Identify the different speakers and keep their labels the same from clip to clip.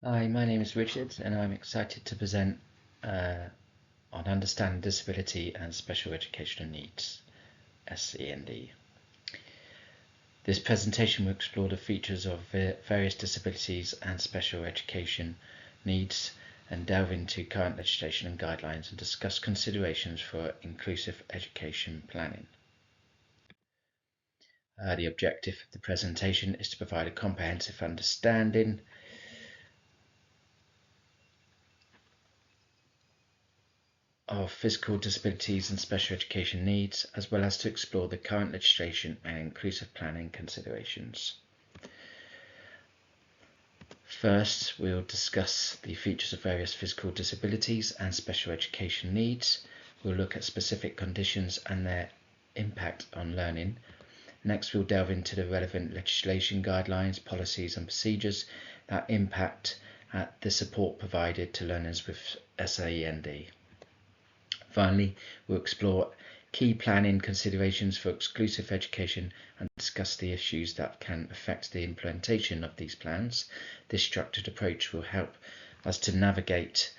Speaker 1: Hi, my name is Richard, and I'm excited to present on Understanding Disability and Special Educational Needs, SEND. This presentation will explore the features of various disabilities and special education needs and delve into current legislation and guidelines and discuss considerations for inclusive education planning. The objective of the presentation is to provide a comprehensive understanding of physical disabilities and special education needs, as well as to explore the current legislation and inclusive planning considerations. First, we'll discuss the features of various physical disabilities and special education needs. We'll look at specific conditions and their impact on learning. Next, we'll delve into the relevant legislation, guidelines, policies and procedures that impact the support provided to learners with SEND. Finally, we'll explore key planning considerations for exclusive education and discuss the issues that can affect the implementation of these plans. This structured approach will help us to navigate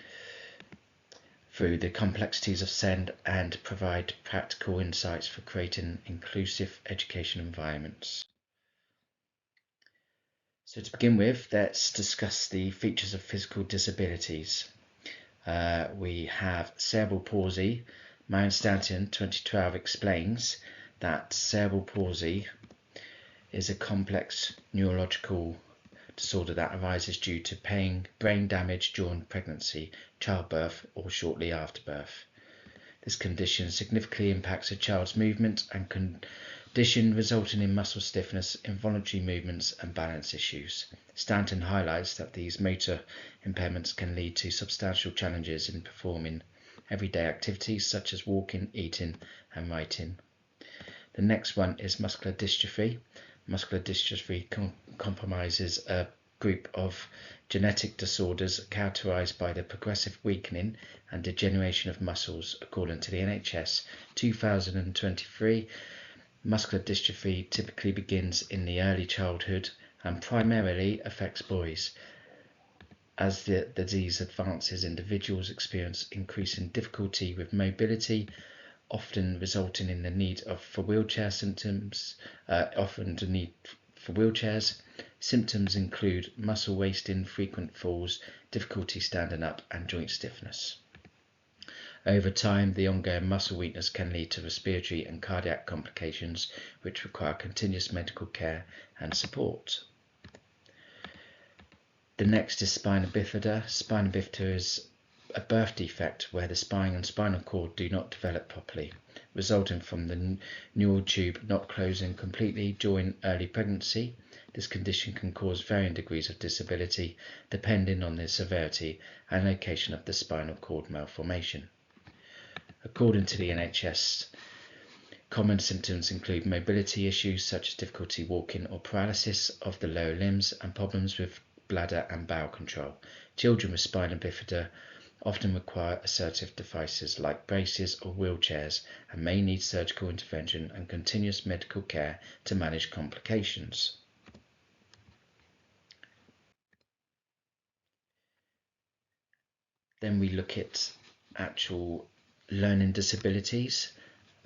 Speaker 1: through the complexities of SEND and provide practical insights for creating inclusive education environments. So to begin with, let's discuss the features of physical disabilities. We have cerebral palsy. Marion Stanton, 2012, explains that cerebral palsy is a complex neurological disorder that arises due to brain damage during pregnancy, childbirth, or shortly after birth. This condition significantly impacts a child's movement and condition resulting in muscle stiffness, involuntary movements, and balance issues. Stanton highlights that these motor impairments can lead to substantial challenges in performing everyday activities such as walking, eating, and writing. The next one is muscular dystrophy. Muscular dystrophy comprises a group of genetic disorders characterized by the progressive weakening and degeneration of muscles. According to the NHS 2023, muscular dystrophy typically begins in the early childhood and primarily affects boys. As the disease advances, individuals experience increasing difficulty with mobility, often resulting in the need for wheelchairs. Symptoms include muscle wasting, frequent falls, difficulty standing up, and joint stiffness. Over time, the ongoing muscle weakness can lead to respiratory and cardiac complications, which require continuous medical care and support. The next is spina bifida. Spina bifida is a birth defect where the spine and spinal cord do not develop properly, resulting from the neural tube not closing completely during early pregnancy. This condition can cause varying degrees of disability depending on the severity and location of the spinal cord malformation. According to the NHS, common symptoms include mobility issues such as difficulty walking or paralysis of the lower limbs and problems with bladder and bowel control. Children with spina bifida often require assistive devices like braces or wheelchairs and may need surgical intervention and continuous medical care to manage complications. Then we look at actual learning disabilities.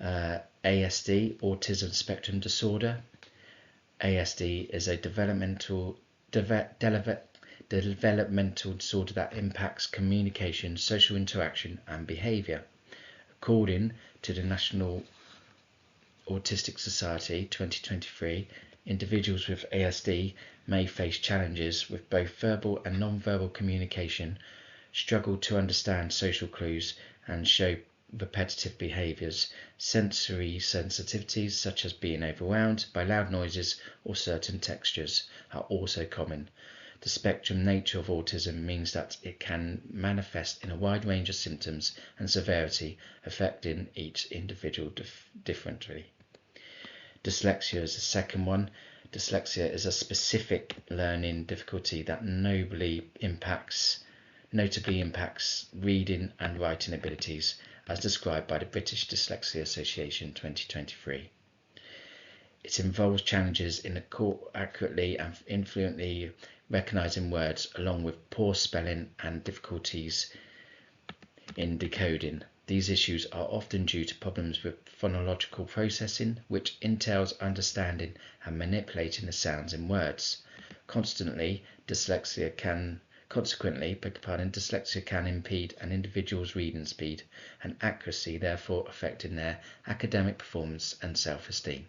Speaker 1: ASD, autism spectrum disorder. ASD is a developmental disorder that impacts communication, social interaction, and behaviour. According to the National Autistic Society 2023, individuals with ASD may face challenges with both verbal and non-verbal communication, struggle to understand social clues, and show repetitive behaviours. Sensory sensitivities such as being overwhelmed by loud noises or certain textures are also common. The spectrum nature of autism means that it can manifest in a wide range of symptoms and severity, affecting each individual differently. Dyslexia is the second one. Dyslexia is a specific learning difficulty that notably impacts reading and writing abilities, as described by the British Dyslexia Association 2023. It involves challenges in accurately and influently recognizing words, along with poor spelling and difficulties in decoding. These issues are often due to problems with phonological processing, which entails understanding and manipulating the sounds in words. Consequently, dyslexia can impede an individual's reading speed and accuracy, therefore affecting their academic performance and self-esteem.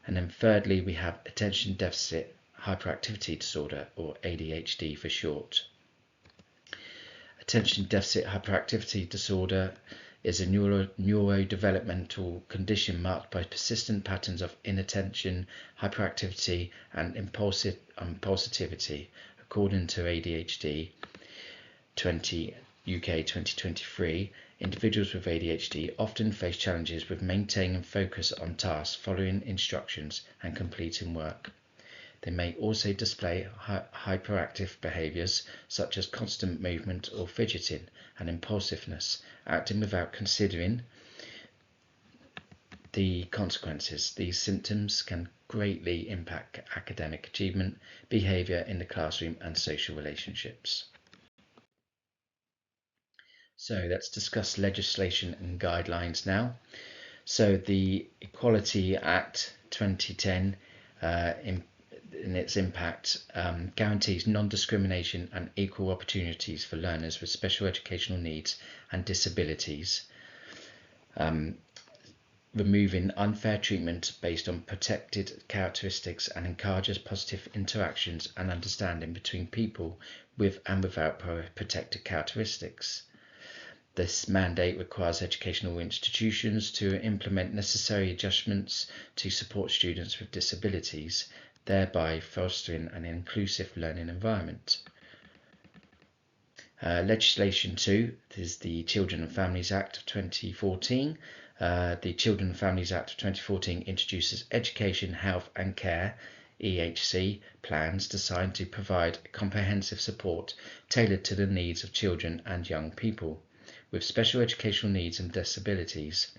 Speaker 1: And then thirdly, we have attention deficit hyperactivity disorder, or ADHD for short. Attention deficit hyperactivity disorder is a neurodevelopmental condition marked by persistent patterns of inattention, hyperactivity, and impulsivity. According to ADHD UK 2023, individuals with ADHD often face challenges with maintaining focus on tasks, following instructions, and completing work. They may also display hyperactive behaviors such as constant movement or fidgeting and impulsiveness, acting without considering the consequences. These symptoms can greatly impact academic achievement, behavior in the classroom, and social relationships. So let's discuss legislation and guidelines now. So the Equality Act 2010 in its impact guarantees non-discrimination and equal opportunities for learners with special educational needs and disabilities, removing unfair treatment based on protected characteristics, and encourages positive interactions and understanding between people with and without protected characteristics. This mandate requires educational institutions to implement necessary adjustments to support students with disabilities, thereby fostering an inclusive learning environment. Legislation 2 is the Children and Families Act of 2014. The Children and Families Act of 2014 introduces Education, Health and Care EHC plans designed to provide comprehensive support tailored to the needs of children and young people with special educational needs and disabilities.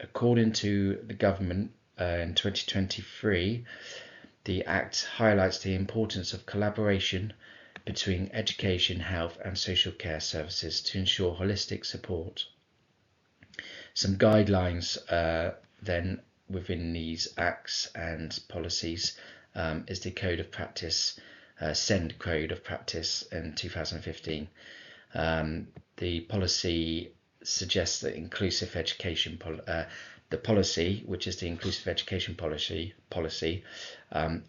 Speaker 1: According to the government, in 2023, the Act highlights the importance of collaboration between education, health and social care services to ensure holistic support. Some guidelines then within these acts and policies is the Code of Practice, SEND Code of Practice in 2015. The policy suggests that inclusive education the policy, which is the inclusive education policy,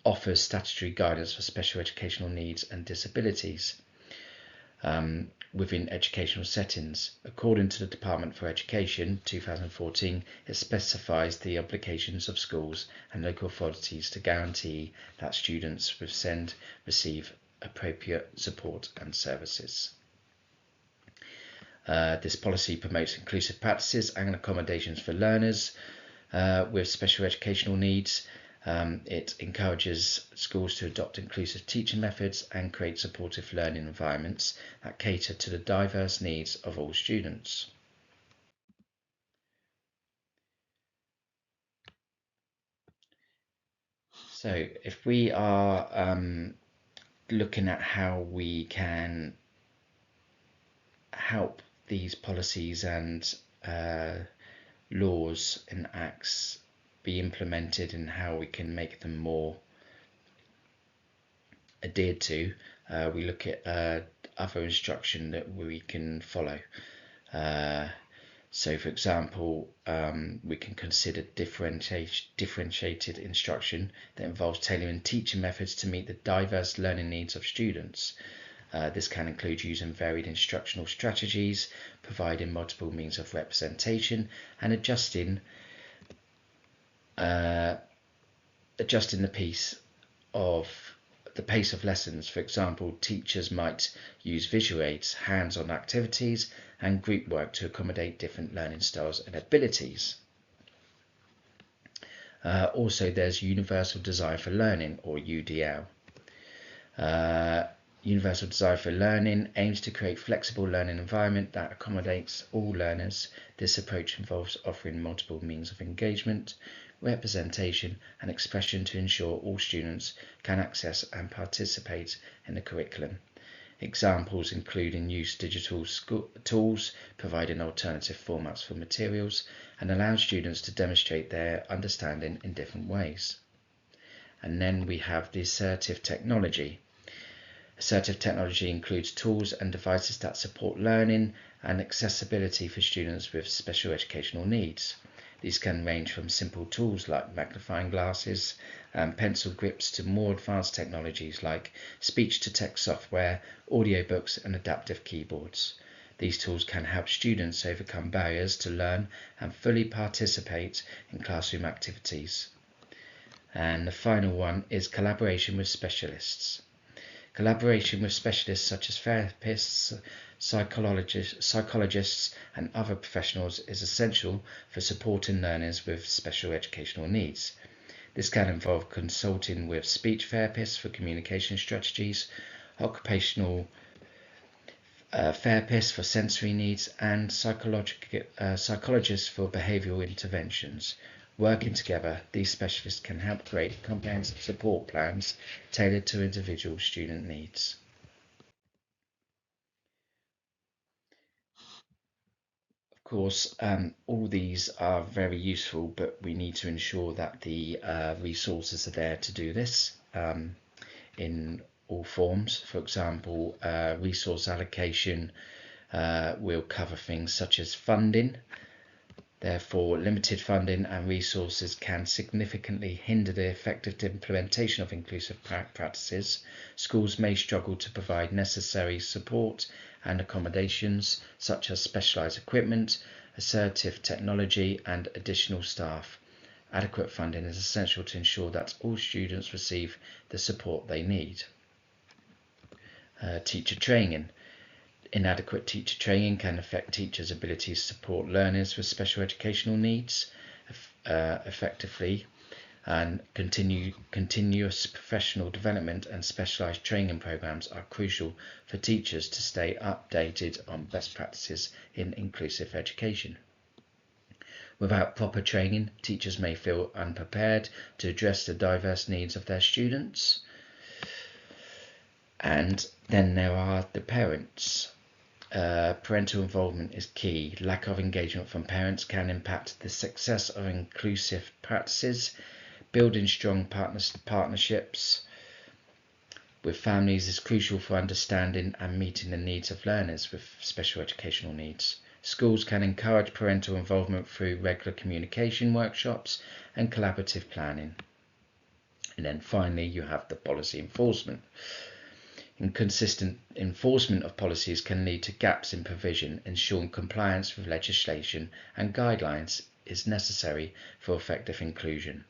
Speaker 1: offers statutory guidance for special educational needs and disabilities within educational settings. According to the Department for Education 2014, it specifies the obligations of schools and local authorities to guarantee that students with SEND receive appropriate support and services. This policy promotes inclusive practices and accommodations for learners with special educational needs. It encourages schools to adopt inclusive teaching methods and create supportive learning environments that cater to the diverse needs of all students. So if we are looking at how we can help these policies and laws and acts be implemented and how we can make them more adhered to, we look at other instruction that we can follow. So for example, we can consider differentiated instruction that involves tailoring teaching methods to meet the diverse learning needs of students. This can include using varied instructional strategies, providing multiple means of representation, and adjusting the pace of lessons. For example, teachers might use visual aids, hands-on activities, and group work to accommodate different learning styles and abilities. Also, there's Universal Design for Learning, or UDL. Universal Design for Learning aims to create a flexible learning environment that accommodates all learners. This approach involves offering multiple means of engagement, representation and expression to ensure all students can access and participate in the curriculum. Examples include use digital tools, providing alternative formats for materials, and allow students to demonstrate their understanding in different ways. And then we have the assertive technology. Assertive technology includes tools and devices that support learning and accessibility for students with special educational needs. These can range from simple tools like magnifying glasses and pencil grips to more advanced technologies like speech-to-text software, audiobooks and adaptive keyboards. These tools can help students overcome barriers to learn and fully participate in classroom activities. And the final one is collaboration with specialists. Collaboration with specialists such as therapists, psychologists and other professionals is essential for supporting learners with special educational needs. This can involve consulting with speech therapists for communication strategies, occupational therapists for sensory needs, and psychologists for behavioural interventions. Working together, these specialists can help create comprehensive support plans tailored to individual student needs. Of course, all these are very useful, but we need to ensure that the resources are there to do this in all forms. For example, resource allocation will cover things such as funding. Therefore, limited funding and resources can significantly hinder the effective implementation of inclusive practices. Schools may struggle to provide necessary support and accommodations, such as specialised equipment, assertive technology, and additional staff. Adequate funding is essential to ensure that all students receive the support they need. Teacher training. Inadequate teacher training can affect teachers' ability to support learners with special educational needs effectively, and continuous professional development and specialised training programs are crucial for teachers to stay updated on best practices in inclusive education. Without proper training, teachers may feel unprepared to address the diverse needs of their students. And then there are the parents. Parental involvement is key. Lack of engagement from parents can impact the success of inclusive practices. Building strong partnerships with families is crucial for understanding and meeting the needs of learners with special educational needs. Schools can encourage parental involvement through regular communication workshops and collaborative planning. And then finally, you have the policy enforcement. Inconsistent enforcement of policies can lead to gaps in provision. Ensuring compliance with legislation and guidelines is necessary for effective inclusion.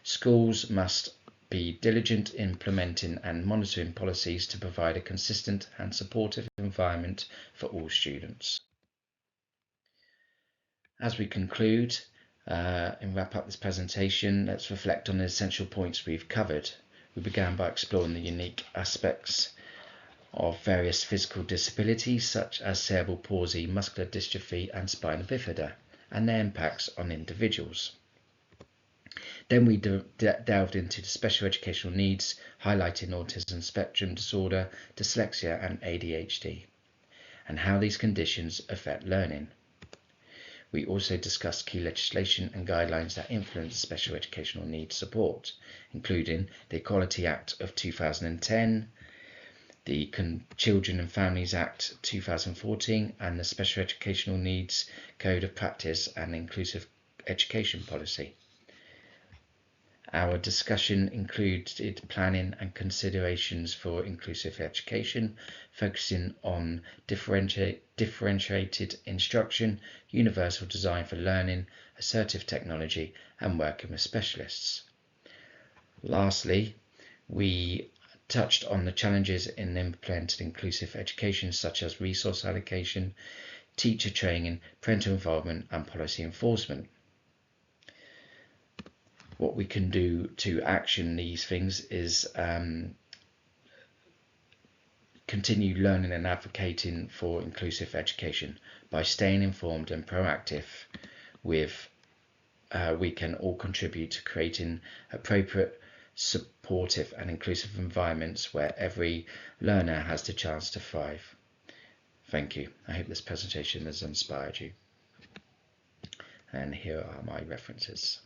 Speaker 1: Schools must be diligent in implementing and monitoring policies to provide a consistent and supportive environment for all students. As we conclude and wrap up this presentation, let's reflect on the essential points we've covered. We began by exploring the unique aspects of various physical disabilities such as cerebral palsy, muscular dystrophy and spina bifida, and their impacts on individuals. Then we delved into the special educational needs, highlighting autism spectrum disorder, dyslexia and ADHD, and how these conditions affect learning. We also discussed key legislation and guidelines that influence special educational needs support, including the Equality Act of 2010, the Children and Families Act 2014, and the Special Educational Needs Code of Practice and Inclusive Education Policy. Our discussion included planning and considerations for inclusive education, focusing on differentiated instruction, universal design for learning, assertive technology, and working with specialists. Lastly, we touched on the challenges in implementing inclusive education, such as resource allocation, teacher training, parental involvement, and policy enforcement. What we can do to action these things is continue learning and advocating for inclusive education by staying informed and proactive with we can all contribute to creating appropriate, supportive and inclusive environments where every learner has the chance to thrive. Thank you. I hope this presentation has inspired you. And here are my references.